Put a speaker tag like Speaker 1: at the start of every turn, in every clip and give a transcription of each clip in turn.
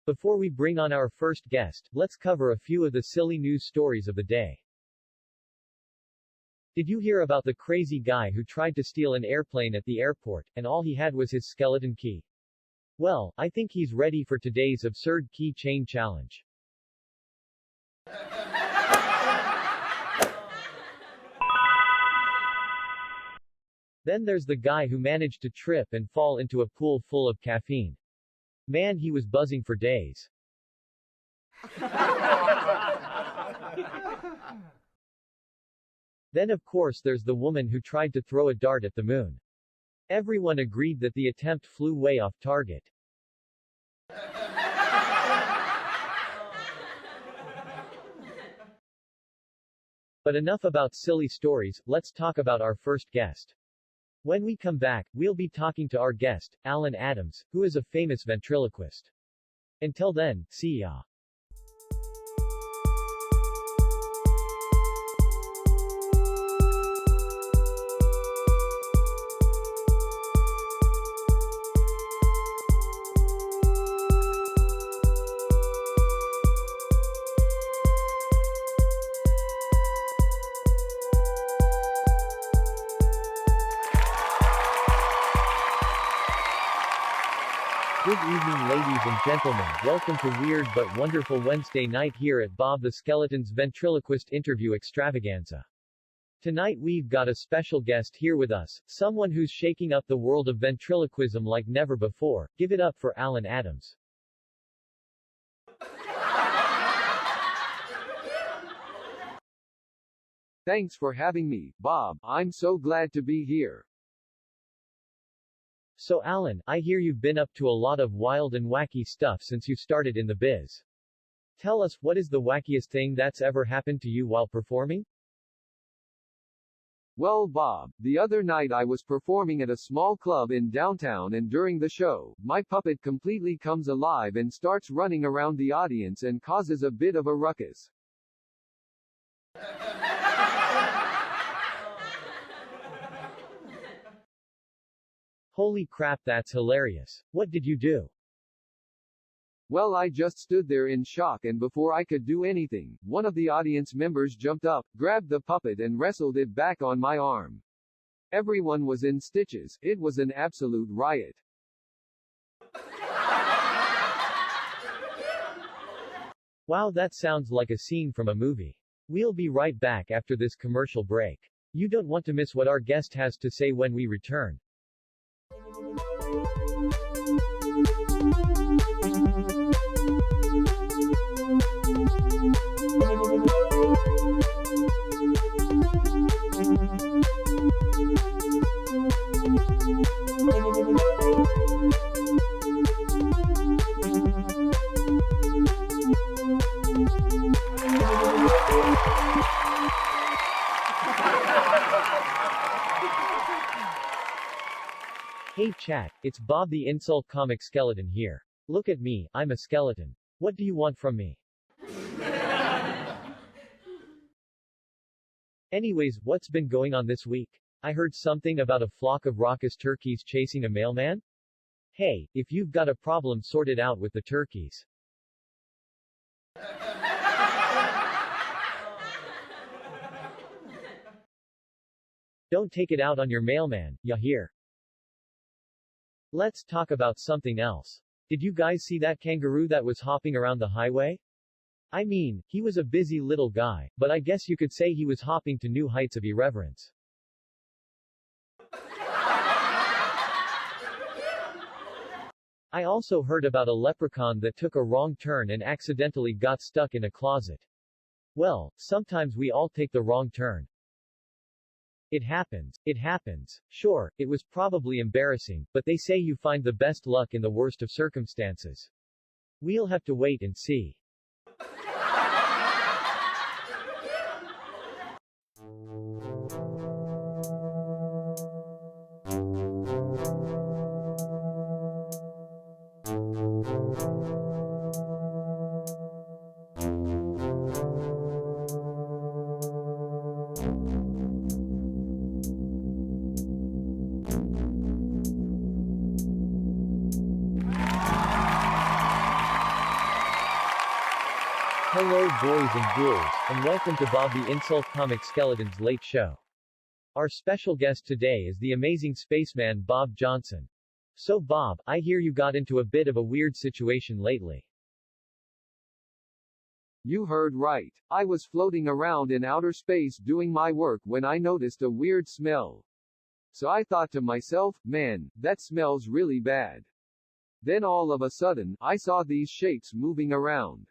Speaker 1: Before we bring on our first guest, let's cover a few of the silly news stories of the day. Did you hear about the crazy guy who tried to steal an airplane at the airport, and all he had was his skeleton key? Well, I think he's ready for today's absurd key chain challenge. Then there's the guy who managed to trip and fall into a pool full of caffeine. Man, he was buzzing for days. Then of course there's the woman who tried to throw a dart at the moon. Everyone agreed that the attempt flew way off target. But enough about silly stories, let's talk about our first guest. When we come back, we'll be talking to our guest, Alan Adams, who is a famous ventriloquist. Until then, see ya. Good evening ladies and gentlemen, welcome to Weird but Wonderful Wednesday night here at Bob the Skeleton's Ventriloquist Interview Extravaganza. Tonight we've got a special guest here with us, someone who's shaking up the world of ventriloquism like never before. Give it up for Alan Adams.
Speaker 2: Thanks for having me, Bob. I'm so glad to be here.
Speaker 1: So Alan, I hear you've been up to a lot of wild and wacky stuff since you started in the biz. Tell us, what is the wackiest thing that's ever happened to you while performing?
Speaker 2: Well, Bob, the other night I was performing at a small club in downtown, and during the show, my puppet completely comes alive and starts running around the audience and causes a bit of a ruckus.
Speaker 1: Holy crap, that's hilarious. What did you do?
Speaker 2: Well, I just stood there in shock, and before I could do anything, one of the audience members jumped up, grabbed the puppet and wrestled it back on my arm. Everyone was in stitches. It was an absolute riot.
Speaker 1: Wow, that sounds like a scene from a movie. We'll be right back after this commercial break. You don't want to miss what our guest has to say when we return. Hey chat, it's Bob the Insult Comic Skeleton here. Look at me, I'm a skeleton. What do you want from me? Anyways, what's been going on this week? I heard something about a flock of raucous turkeys chasing a mailman? Hey, if you've got a problem, sort it out with the turkeys. Don't take it out on your mailman, ya hear? Let's talk about something else. Did you guys see that kangaroo that was hopping around the highway? I mean, he was a busy little guy, but I guess you could say he was hopping to new heights of irreverence. I also heard about a leprechaun that took a wrong turn and accidentally got stuck in a closet. Well, sometimes we all take the wrong turn. It happens. It happens. Sure, it was probably embarrassing, but they say you find the best luck in the worst of circumstances. We'll have to wait and see. Hello boys and ghouls, and welcome to Bob the Insult Comic Skeleton's Late Show. Our special guest today is the amazing spaceman Bob Johnson. So Bob, I hear you got into a bit of a weird situation lately.
Speaker 2: You heard right. I was floating around in outer space doing my work when I noticed a weird smell. So I thought to myself, man, that smells really bad. Then all of a sudden, I saw these shapes moving around.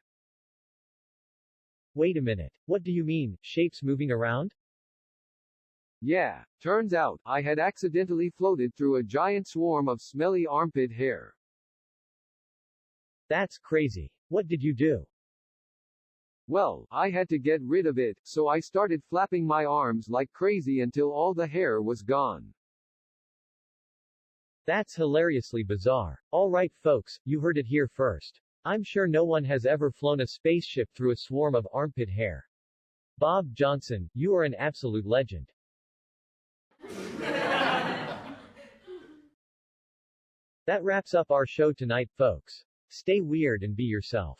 Speaker 1: Wait a minute, what do you mean, shapes moving around?
Speaker 2: Yeah, turns out, I had accidentally floated through a giant swarm of smelly armpit hair.
Speaker 1: That's crazy. What did you do?
Speaker 2: Well, I had to get rid of it, so I started flapping my arms like crazy until all the hair was gone.
Speaker 1: That's hilariously bizarre. Alright folks, you heard it here first. I'm sure no one has ever flown a spaceship through a swarm of armpit hair. Bob Johnson, you are an absolute legend. That wraps up our show tonight, folks. Stay weird and be yourself.